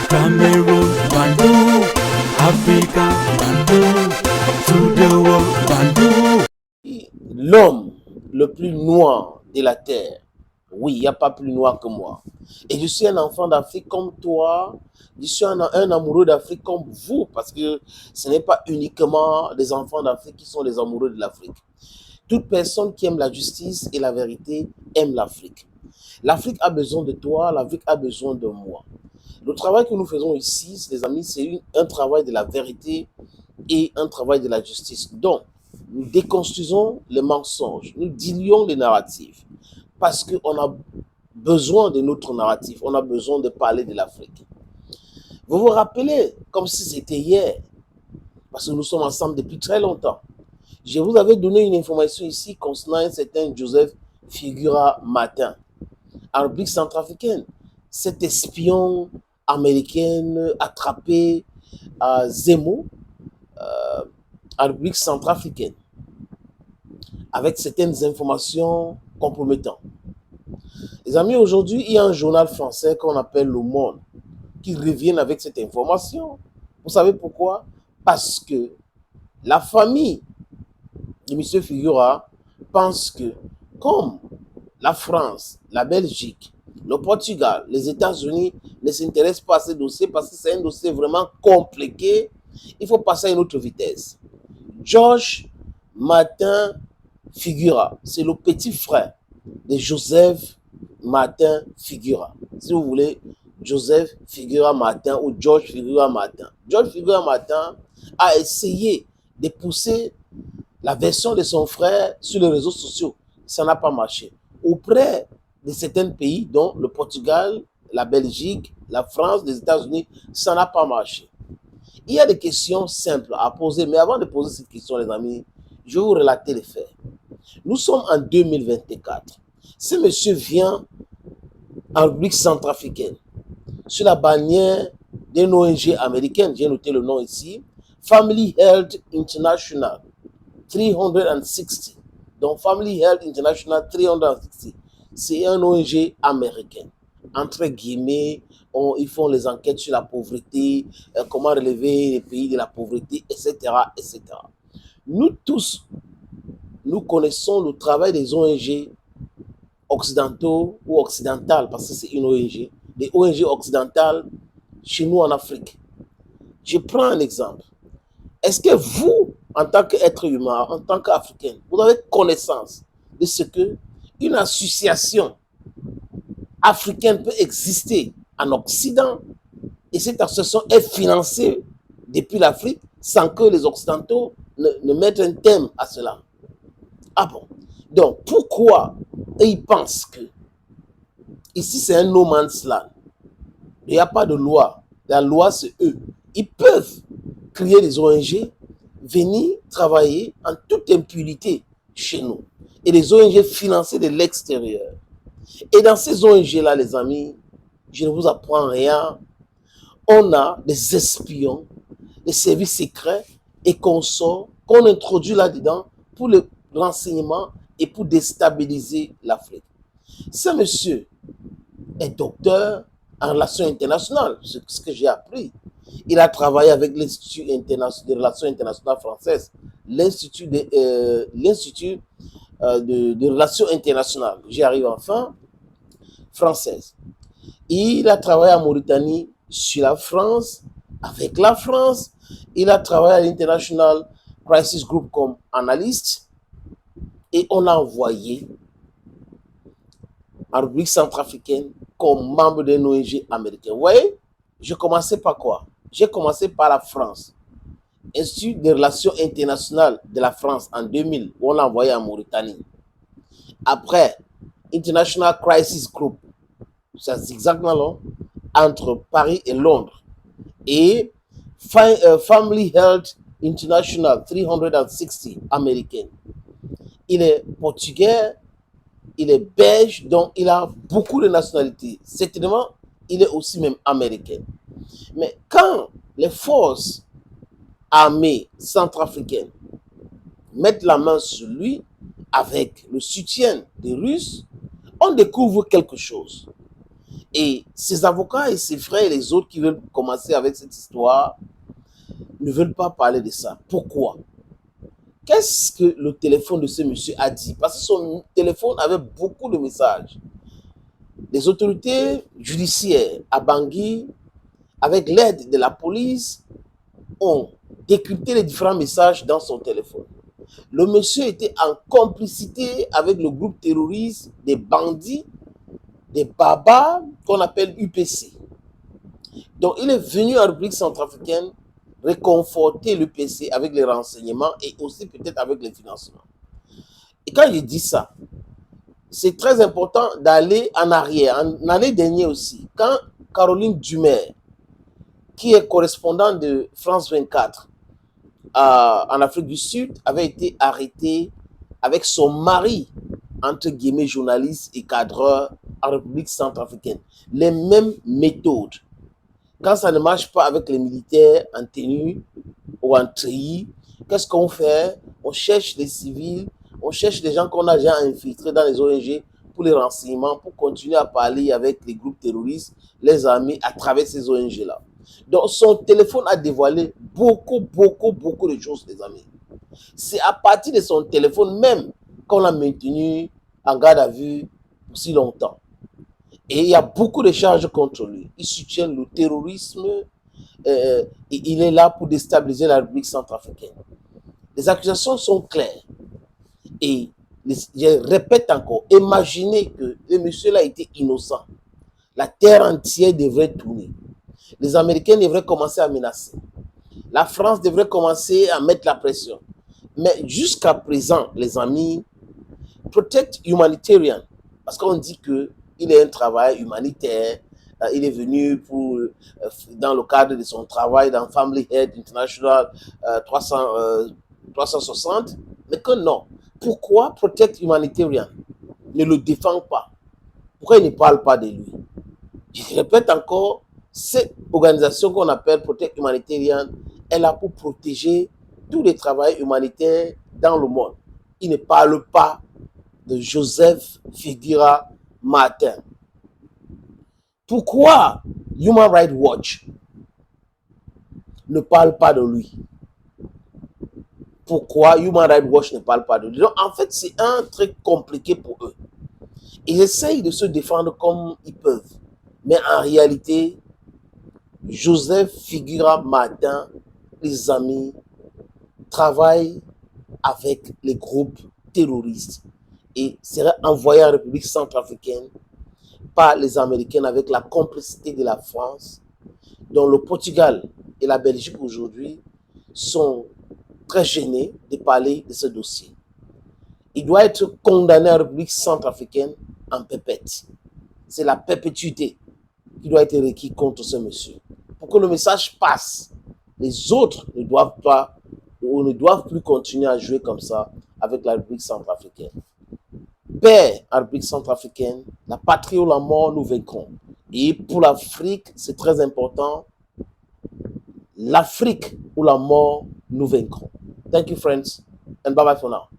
Cameroon, Bandung, Africa, Bandung, to the world, Bandung. L'homme le plus noir de la terre. Oui, il n'y a pas plus noir que moi. Et je suis un enfant d'Afrique comme toi. Je suis un amoureux d'Afrique comme vous, parce que ce n'est pas uniquement les enfants d'Afrique qui sont les amoureux de l'Afrique. Toute personne qui aime la justice et la vérité aime l'Afrique. L'Afrique a besoin de toi, l'Afrique a besoin de moi. Le travail que nous faisons ici, les amis, c'est un travail de la vérité et un travail de la justice. Donc, nous déconstruisons les mensonges, nous diluons les narratifs, parce qu'on a besoin de notre narratif, on a besoin de parler de l'Afrique. Vous vous rappelez, comme si c'était hier, parce que nous sommes ensemble depuis très longtemps. Je vous avais donné une information ici concernant un certain Joseph Figura Martin, en République centrafricaine. Cet espion américain attrapé à Zemo, en République centrafricaine, avec certaines informations compromettantes. Les amis, aujourd'hui, il y a un journal français qu'on appelle Le Monde qui revient avec cette information. Vous savez pourquoi? Parce que la famille de M. Figura pense que comme la France, la Belgique, le Portugal, les États-Unis ne s'intéressent pas à ce dossier parce que c'est un dossier vraiment compliqué, il faut passer à une autre vitesse. Georges Martin Figura, c'est le petit frère de Joseph Martin Figura. Si vous voulez, Joseph Figura Martin ou Georges Figura Martin. Georges Figura Martin a essayé de pousser la version de son frère sur les réseaux sociaux. Ça n'a pas marché. Auprès de certains pays, dont le Portugal, la Belgique, la France, les États-Unis, ça n'a pas marché. Il y a des questions simples à poser, mais avant de poser ces questions, les amis, je vais vous relater les faits. Nous sommes en 2024. Ce monsieur vient en République centrafricaine, sur la bannière d'une ONG américaine, j'ai noté le nom ici, Family Health International 360. Donc, Family Health International 360, c'est un ONG américain. Entre guillemets, ils font les enquêtes sur la pauvreté, comment relever les pays de la pauvreté, etc., etc. Nous tous, nous connaissons le travail des ONG occidentaux ou occidentales, parce que c'est une ONG, des ONG occidentales chez nous en Afrique. Je prends un exemple. Est-ce que vous, en tant qu'être humain, en tant qu'Africain, vous avez connaissance de ce qu'une association africaine peut exister en Occident et cette association est financée depuis l'Afrique sans que les Occidentaux ne mettent un thème à cela? Ah bon? Donc, pourquoi ils pensent que ici c'est un no man's land? Il n'y a pas de loi. La loi, c'est eux. Ils peuvent créer des ONG, venir travailler en toute impunité chez nous. Et des ONG financées de l'extérieur. Et dans ces ONG-là, les amis, je ne vous apprends rien. On a des espions, des services secrets et consorts qu'on introduit là-dedans pour le renseignement et pour déstabiliser l'Afrique. Ce monsieur est docteur en relations internationales, c'est ce que j'ai appris. Il a travaillé avec l'Institut de relations internationales françaises, l'Institut de relations internationales, j'y arrive enfin, française. Il a travaillé en Mauritanie sur la France, avec la France. Il a travaillé à l'International Crisis Group comme analyste. Et on l'a envoyé en République centrafricaine comme membre d'un ONG américain. Vous voyez, je commençais par quoi? J'ai commencé par la France. Institut des relations internationales de la France en 2000, où on l'a envoyé en Mauritanie. Après, International Crisis Group, c'est exactement là, entre Paris et Londres. Et Family Health International 360 américaine. Il est portugais, il est belge, donc il a beaucoup de nationalités. Certainement, il est aussi même américain. Mais quand les forces armées centrafricaines mettent la main sur lui, avec le soutien des Russes, on découvre quelque chose. Et ses avocats et ses frères et les autres qui veulent commencer avec cette histoire ne veulent pas parler de ça. Pourquoi? Qu'est-ce que le téléphone de ce monsieur a dit? Parce que son téléphone avait beaucoup de messages. Les autorités judiciaires à Bangui, avec l'aide de la police, ont décrypté les différents messages dans son téléphone. Le monsieur était en complicité avec le groupe terroriste des bandits, des babas qu'on appelle UPC. Donc il est venu en République centrafricaine réconforter l'UPC avec les renseignements et aussi peut-être avec les financements. Et quand je dis ça, c'est très important d'aller en arrière. En année dernière aussi, quand Caroline Dumer, qui est correspondante de France 24 en Afrique du Sud, avait été arrêtée avec son mari, entre guillemets, journaliste et cadreur en République centrafricaine. Les mêmes méthodes. Quand ça ne marche pas avec les militaires en tenue ou en treillis, qu'est-ce qu'on fait? On cherche des civils, on cherche des gens qu'on a déjà infiltrés dans les ONG pour les renseignements, pour continuer à parler avec les groupes terroristes, les armées à travers ces ONG-là. Donc son téléphone a dévoilé beaucoup de choses, les amis. C'est à partir de son téléphone même qu'on l'a maintenu en garde à vue pour si longtemps. Et il y a beaucoup de charges contre lui. Il soutient le terrorisme. Et il est là pour déstabiliser la République centrafricaine. Les accusations sont claires. Et je répète encore, imaginez que le monsieur-là était innocent. La terre entière devrait tourner. Les Américains devraient commencer à menacer. La France devrait commencer à mettre la pression. Mais jusqu'à présent, les amis, Protect Humanitarian, parce qu'on dit qu'il est un travail humanitaire, il est venu pour, dans le cadre de son travail dans Family Head International 360, mais que non. Pourquoi Protect Humanitarian ne le défend pas? Pourquoi il ne parle pas de lui? Je répète encore, cette organisation qu'on appelle Protect Humanitarian est là pour protéger tous les travailleurs humanitaires dans le monde. Il ne parle pas de Joseph Figueira Martin. Pourquoi Human Rights Watch ne parle pas de lui? Pourquoi Human Rights Watch ne parle pas de lui? Donc, en fait, c'est un truc compliqué pour eux. Ils essayent de se défendre comme ils peuvent. Mais en réalité, Joseph Figueira Martin, les amis, travaillent avec les groupes terroristes et serait envoyé en République centrafricaine par les Américains avec la complicité de la France, dont le Portugal et la Belgique aujourd'hui sont très gênés de parler de ce dossier. Il doit être condamné en République centrafricaine en perpète. C'est la perpétuité qui doit être requise contre ce monsieur. Pour que le message passe, les autres ne doivent pas ou ne doivent plus continuer à jouer comme ça avec la République centrafricaine. Paix en République centrafricaine, la patrie ou la mort, nous vaincrons. Et pour l'Afrique, c'est très important. L'Afrique ou la mort, nous vaincrons. Thank you, friends, and bye-bye for now.